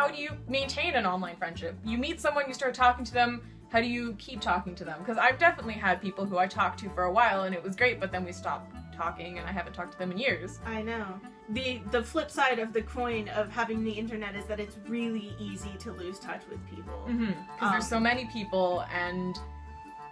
how do you maintain an online friendship? You meet someone, you start talking to them, how do you keep talking to them? Because I've definitely had people who I talked to for a while and it was great, but then we stopped talking and I haven't talked to them in years. I know. The flip side of the coin of having the internet is that it's really easy to lose touch with people. Because there's so many people and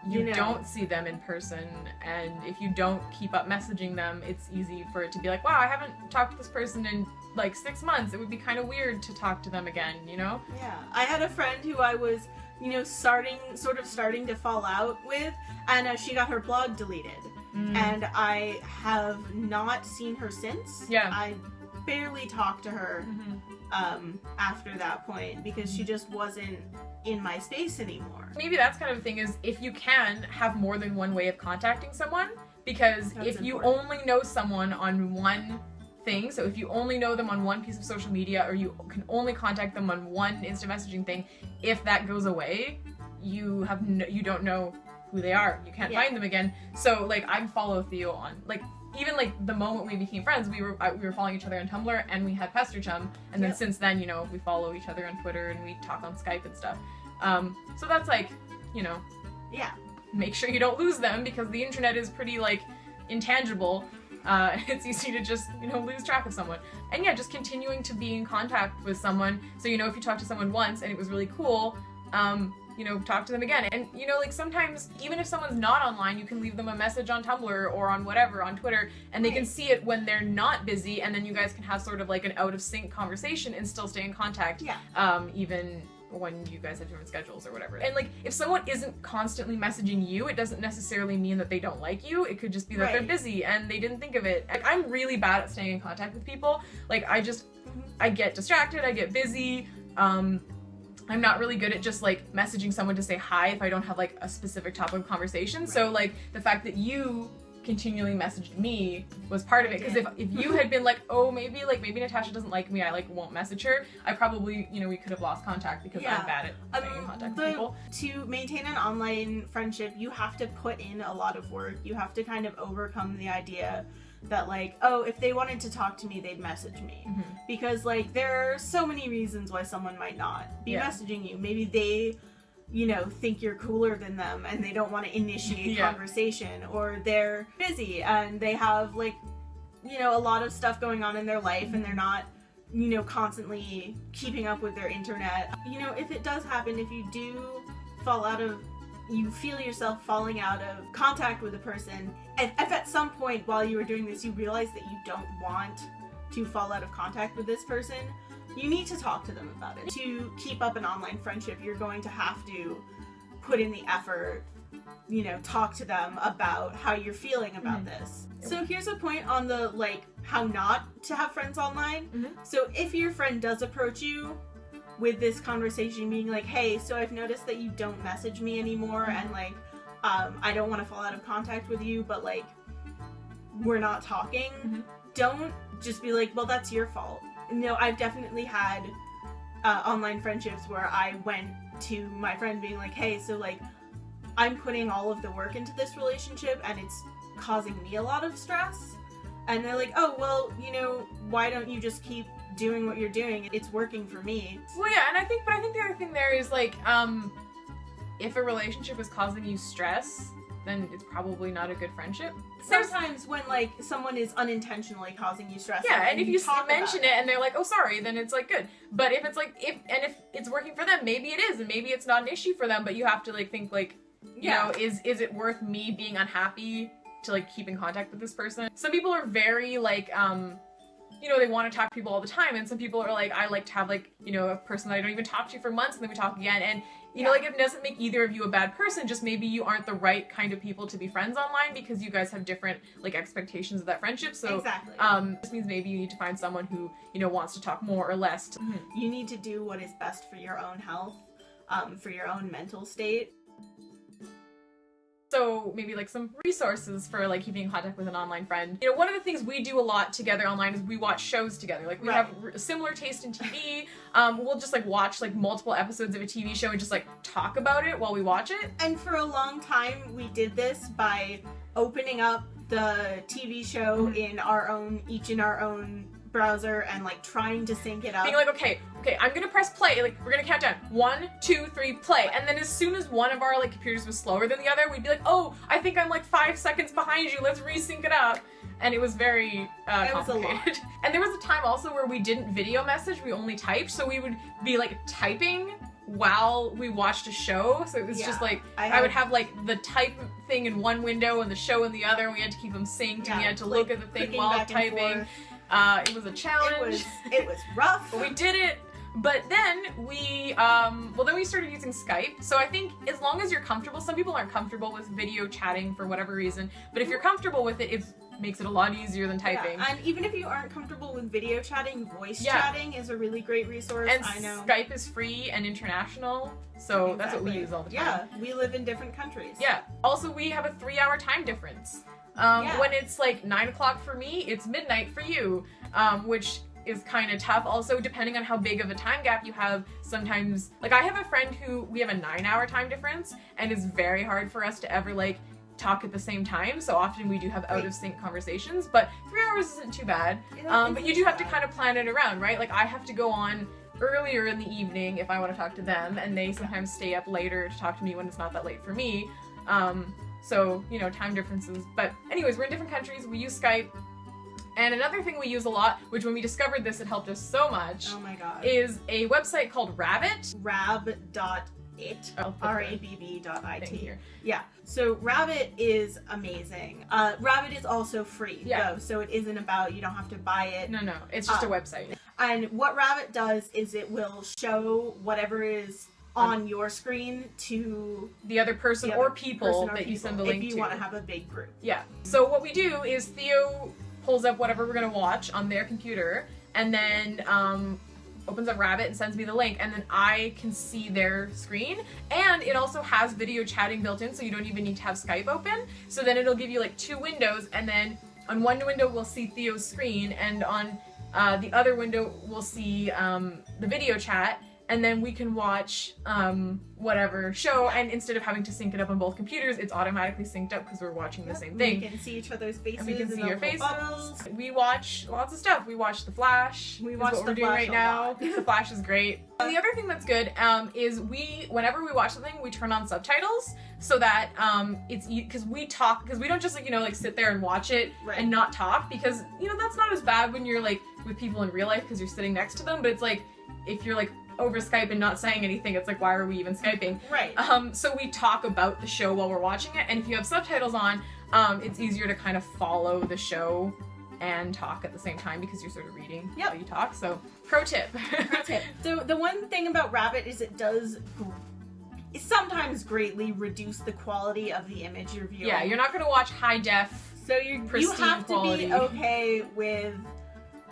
you don't see them in person, and if you don't keep up messaging them, it's easy for it to be like, wow, I haven't talked to this person in like 6 months. It would be kind of weird to talk to them again, you know? Yeah. I had a friend who I was, you know, starting to fall out with, and she got her blog deleted. And I have not seen her since. Yeah. I barely talked to her after that point because she just wasn't in my space anymore. Maybe that's kind of the thing, is if you can have more than one way of contacting someone, because That's if you important. only know someone on one thing, so if you only know them on one piece of social media, or you can only contact them on one instant messaging thing, if that goes away, you don't know who they are. You can't find them again. So like, I follow Theo on like, even like the moment we became friends, we were following each other on Tumblr and we had Pester Chum, and then since then, you know, we follow each other on Twitter and we talk on Skype and stuff. So that's like, you know, make sure you don't lose them, because the internet is pretty like intangible. It's easy to just, you know, lose track of someone. And yeah, just continuing to be in contact with someone. So, you know, if you talk to someone once and it was really cool, you know, talk to them again. And, you know, like sometimes, even if someone's not online, you can leave them a message on Tumblr or on whatever, on Twitter, and they can see it when they're not busy, and then you guys can have sort of like an out of sync conversation and still stay in contact. Even when you guys have different schedules or whatever. And like, if someone isn't constantly messaging you, it doesn't necessarily mean that they don't like you. It could just be that they're busy and they didn't think of it. Like, I'm really bad at staying in contact with people. Like, I get distracted, I get busy. I'm not really good at just like messaging someone to say hi if I don't have like a specific topic of conversation. So like, the fact that you continually messaged me was part of it, because if you had been like, oh, maybe Natasha doesn't like me, I like won't message her, I probably, you know, we could have lost contact, because I'm bad at staying in contact with people. To maintain an online friendship, you have to put in a lot of work. You have to kind of overcome the idea that like, oh, if they wanted to talk to me, they'd message me. Because like, there are so many reasons why someone might not be messaging you. Maybe they, you know, think you're cooler than them and they don't want to initiate conversation, or they're busy and they have like, you know, a lot of stuff going on in their life and they're not, you know, constantly keeping up with their internet. You know, if it does happen, if you do you feel yourself falling out of contact with a person, if at some point while you were doing this you realize that you don't want to fall out of contact with this person, you need to talk to them about it. To keep up an online friendship, you're going to have to put in the effort, you know, talk to them about how you're feeling about this. So here's a point on the like, how not to have friends online. So if your friend does approach you with this conversation being like, hey, so I've noticed that you don't message me anymore, and like, I don't want to fall out of contact with you, but like, we're not talking. Don't just be like, well, that's your fault. No, I've definitely had online friendships where I went to my friend being like, hey, so like, I'm putting all of the work into this relationship and it's causing me a lot of stress. And they're like, oh, well, you know, why don't you just keep doing what you're doing? It's working for me. Well, yeah, and I think the other thing there is like, if a relationship is causing you stress, then it's probably not a good friendship. Sometimes when like someone is unintentionally causing you stress, and if you mention it and they're like, oh, sorry, then it's like good. But if it's like, if it's working for them, maybe it is, and maybe it's not an issue for them, but you have to like think like, you know, is it worth me being unhappy to like keep in contact with this person? Some people are very like, you know, they want to talk to people all the time, and some people are like, I like to have like, you know, a person that I don't even talk to for months and then we talk again, and you know, like, it doesn't make either of you a bad person, just maybe you aren't the right kind of people to be friends online because you guys have different like expectations of that friendship. So this means maybe you need to find someone who, you know, wants to talk more or less. You need to do what is best for your own health, for your own mental state. So maybe like some resources for like keeping in contact with an online friend. You know, one of the things we do a lot together online is we watch shows together. Like we have a similar taste in TV. We'll just like watch like multiple episodes of a TV show and just like talk about it while we watch it. And for a long time we did this by opening up the TV show in our own browser and like trying to sync it up. Being like, okay, I'm gonna press play. Like, we're gonna count down 1, 2, 3, play. And then as soon as one of our like computers was slower than the other, we'd be like, oh, I think I'm like 5 seconds behind you. Let's resync it up. And it was very complicated. And there was a time also where we didn't video message, we only typed. So we would be like typing while we watched a show. So it was just like, I would have like the type thing in one window and the show in the other, and we had to keep them synced, and we had to look at the thing while typing. It was a challenge. It was rough. But we did it. But then we started using Skype. So I think as long as you're comfortable, some people aren't comfortable with video chatting for whatever reason, but if you're comfortable with it, it makes it a lot easier than typing. And even if you aren't comfortable with video chatting, voice chatting is a really great resource. And I know. Skype is free and international, so that's what we use all the time. Yeah, we live in different countries. Yeah. Also, we have a 3-hour time difference. When it's like 9 o'clock for me, it's midnight for you, which is kind of tough. Also, depending on how big of a time gap you have, sometimes, like I have a friend who, we have a 9-hour time difference, and it's very hard for us to ever like talk at the same time, so often we do have out of sync conversations, but 3 hours isn't too bad. But you do have to kind of plan it around, right? Like I have to go on earlier in the evening if I want to talk to them, and they sometimes stay up later to talk to me when it's not that late for me. So, you know, time differences. But anyways, we're in different countries, we use Skype. And another thing we use a lot, which when we discovered this, it helped us so much, oh my god, is a website called Rabbit. Rab.it. Rabb.it. Here. Yeah. So Rabbit is amazing. Rabbit is also free, though, so it isn't about, you don't have to buy it. No, it's just a website. And what Rabbit does is it will show whatever is on your screen to the other person or people that you send the link to. If you want to have a big group. Yeah. So what we do is Theo pulls up whatever we're going to watch on their computer, and then opens up Rabbit and sends me the link, and then I can see their screen. And it also has video chatting built in, so you don't even need to have Skype open. So then it'll give you like 2 windows, and then on one window we'll see Theo's screen, and on the other window we'll see the video chat, and then we can watch whatever show, and instead of having to sync it up on both computers, it's automatically synced up because we're watching the same thing. We can see each other's faces. And we can see your faces. Bubbles. We watch lots of stuff. We watch The Flash. We watch what we're doing right now. The Flash is great. And the other thing that's good is whenever we watch something, we turn on subtitles so that it's because we talk, because we don't just like sit there and watch it and not talk, because that's not as bad when you're like with people in real life because you're sitting next to them, but it's like if you're like over Skype and not saying anything, it's like, why are we even Skyping? Right. So we talk about the show while we're watching it, and if you have subtitles on, it's easier to kind of follow the show and talk at the same time because you're sort of reading while you talk. So, pro tip. Pro tip. So the one thing about Rabbit is it does sometimes greatly reduce the quality of the image you're viewing. Yeah, you're not going to watch high def, so you have quality. To be okay with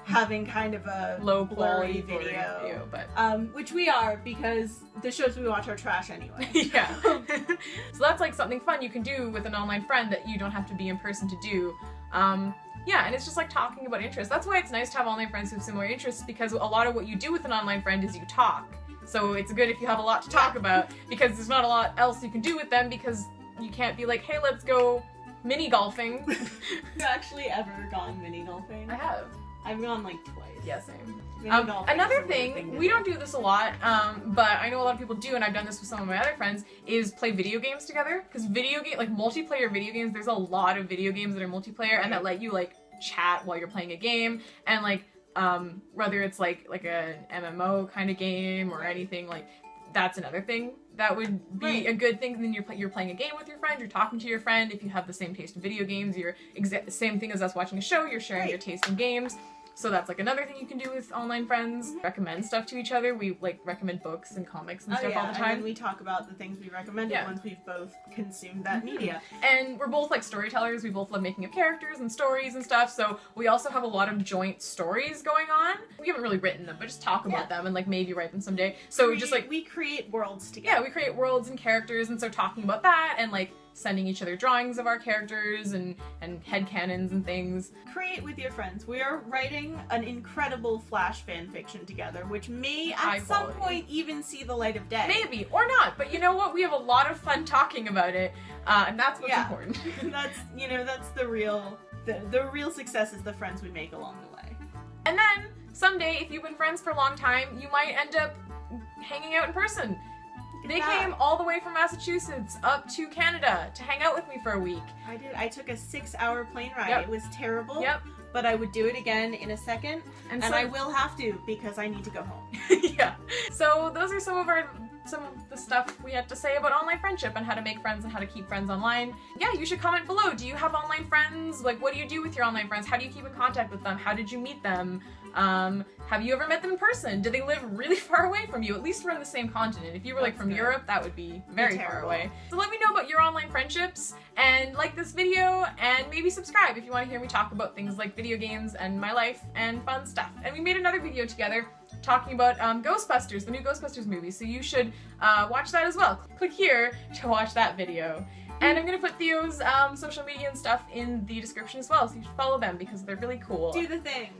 having kind of a low blurry quality video, but which we are, because the shows we watch are trash anyway. Yeah. So that's like something fun you can do with an online friend that you don't have to be in person to do. Yeah, and it's just like talking about interests. That's why it's nice to have online friends who have similar interests, because a lot of what you do with an online friend is you talk. So it's good if you have a lot to talk about, because there's not a lot else you can do with them, because you can't be like, hey, let's go mini golfing. Have you actually ever gone mini golfing? I have. I've gone like twice. Yeah, same. Another thing, we don't do this a lot, but I know a lot of people do, and I've done this with some of my other friends, is play video games together. Because multiplayer video games, there's a lot of video games that are multiplayer and that let you like chat while you're playing a game, and like whether it's like an MMO kind of game or anything, like that's another thing that would be a good thing. Then you're playing a game with your friend, you're talking to your friend. If you have the same taste in video games, you're same thing as us watching a show, you're sharing your taste in games. So that's like another thing you can do with online friends. Recommend stuff to each other. We like recommend books and comics and stuff all the time. And we talk about the things we recommended once we've both consumed that media. And we're both like storytellers. We both love making up characters and stories and stuff. So we also have a lot of joint stories going on. We haven't really written them, but just talk about them and like maybe write them someday. So we create worlds together. Yeah, we create worlds and characters, and so talking about that and like sending each other drawings of our characters and headcanons and things. Create with your friends. We are writing an incredible Flash fan fiction together, which may at some point even see the light of day. Maybe, or not, but you know what? We have a lot of fun talking about it, and that's what's important. That's the real success, is the friends we make along the way. And then someday, if you've been friends for a long time, you might end up hanging out in person. They came all the way from Massachusetts up to Canada to hang out with me for a week. I did. I took a 6-hour plane ride. Yep. It was terrible. Yep. But I would do it again in a second. And so, I will have to because I need to go home. Yeah. So those are some of the stuff we had to say about online friendship and how to make friends and how to keep friends online. Yeah, you should comment below. Do you have online friends? Like, what do you do with your online friends? How do you keep in contact with them? How did you meet them? Have you ever met them in person? Do they live really far away from you? At least we're in the same continent. If you were like from Europe, that would be very far away. So let me know about your online friendships and like this video and maybe subscribe if you want to hear me talk about things like video games and my life and fun stuff. And we made another video together talking about Ghostbusters, the new Ghostbusters movie, so you should watch that as well. Click here to watch that video. And I'm going to put Theo's social media and stuff in the description as well, so you should follow them because they're really cool. Do the thing.